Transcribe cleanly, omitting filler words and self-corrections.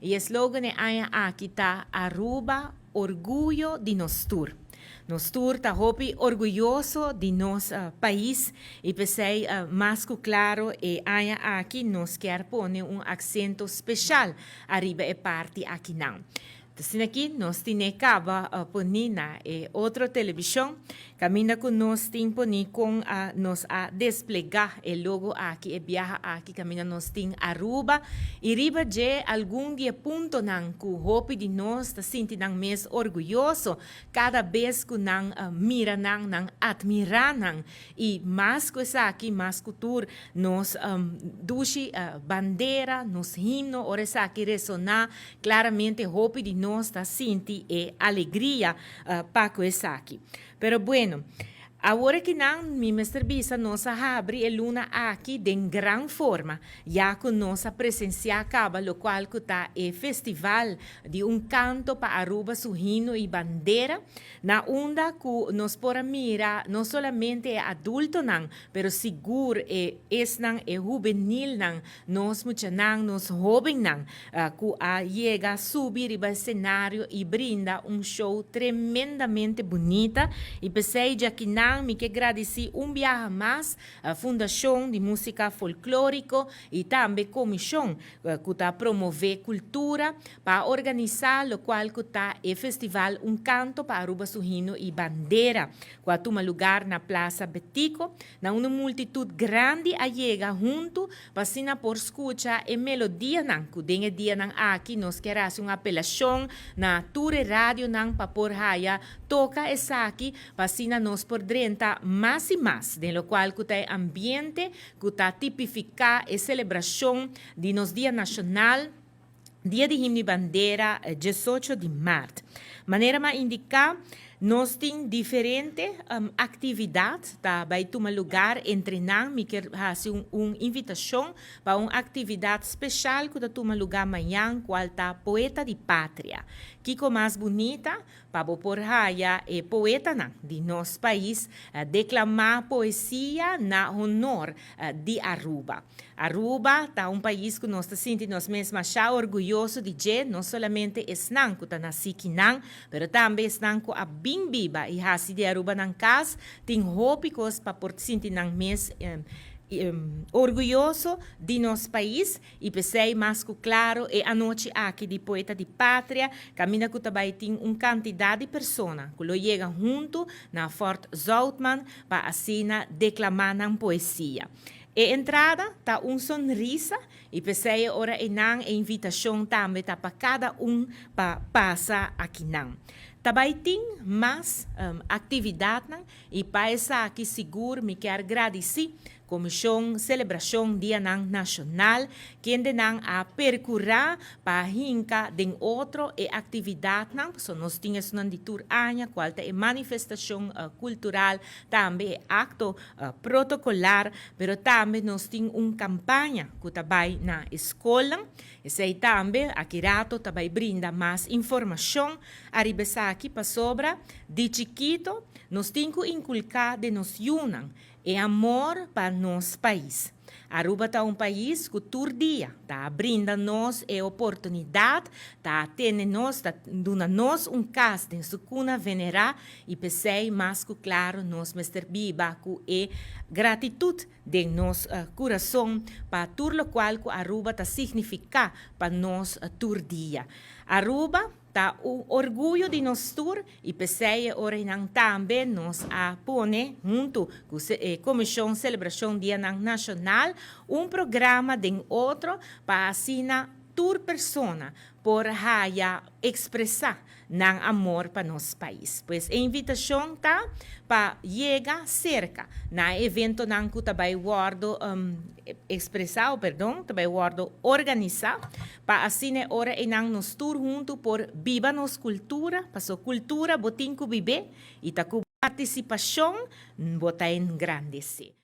e o slogan é aqui tá Aruba, orgulho de nós tur. Nós tur tá hopi orgulhoso de nosso país e pensei mais claro e aqui nós quer pôr acento especial arriba e parte aqui não. Assim aqui nós temos caba ponina e outra televisão caminha com nós tem poni com nós a desplegar o logo aqui e viaja aqui caminha nós tem Aruba e riba de algum dia ponto nang ku hopi de nós ta sinti nang mes orgulhoso cada vez que nang mira nang admira nang e mais que essa aqui mais cultura nós dushi bandeira nos himno ora essa aqui ressonar claramente hopi de nós ta sinti e alegria para com essa aqui. Pero bueno, agora que não me mestre nossa abre a luna aqui de grande forma, já com nossa presença acaba, o qual está o festival de canto para Aruba, Suhino e Bandeira, na onda que nós podemos mirar não somente adulto não, pero seguro não juvenil não, nós muitos não, nós jovens não, que chega a subir para o cenário e brinda show tremendamente bonita e pensei já que não me que agradecer viaje mais à Fundação de Música Folclórica e também a comissão que está promover cultura para organizar o qual que está o festival canto para Aruba, Suhino e Bandeira, que toma lugar na Plaza Betico, na uma multitud grande a chega junto para sina por escutar a melodia não, que den dia não aqui nós queremos uma apelação na Ture Rádio não para por haya toca essa aqui para sina nós por dentro mais e mais, de lo qual que tem ambiente que está tipificar a celebração de nos Dia Nacional, Dia de Himno e Bandeira, 18 de março. Maneira mais indicar, nós temos diferentes atividades, tá? Vai tomar lugar, treinar, me quer fazer uma invitação para uma atividade especial que toma lugar amanhã, qual está Poeta de Pátria. Kiko mais bonita, para por raia e poeta não, de nosso país, declamar poesia na honor de Aruba. Aruba está país que nós sentimos mesmo achar orgulhoso de dizer, não somente esnan que está nasci aqui não, mas também esnan que a bem viva e hasi de Aruba não cas, tem hópicos para por sentir não mes orgulhoso de nosso país e pensei mais que claro e a noite aqui de Poeta de Pátria caminha que também tem quantidade de pessoas que lo chegam junto na Fort Zoutman para assinar declamar na poesia. E entrada tá sonrisa e pensei ora a invitação também tá para cada para passar aqui não. Também tem mais atividade e para essa aqui seguro me quero agradecer Comissão Celebração Dia Nacional, que ainda a percorrer para hinca de outro e atividade não, so nós tínhamos uma tour aña, qual é manifestação cultural, também acto protocolar, pero também nós temos uma campanha que também na escola, e sei também aqui rato também brinda mais informação, arriba aqui para sobra, de chiquito, nós temos que inculcar de nos unam, e amor para nosso país. Aruba está país que todo dia está brinda-nos a oportunidade, está dando-nos caso de sucuna venerar e pensei mais que claro nos Mr. Biba que é gratitude de nosso coração para tudo o qual que Aruba está significar para nós todo dia. Aruba tá orgulho de nós tour e pensei ora também nós a pone junto com a Comissão Celebração Dia Nacional programa de outro para assinar tour persona por haya expressar ng amor para nosso país. Pois a invitação tá para chegar cerca na evento nang que também guardo expressar, perdão, também guardo organizar para assim ora e nang nos tour junto por viva nos cultura, passo cultura botin ku bibe e ta ku participação botain grande se.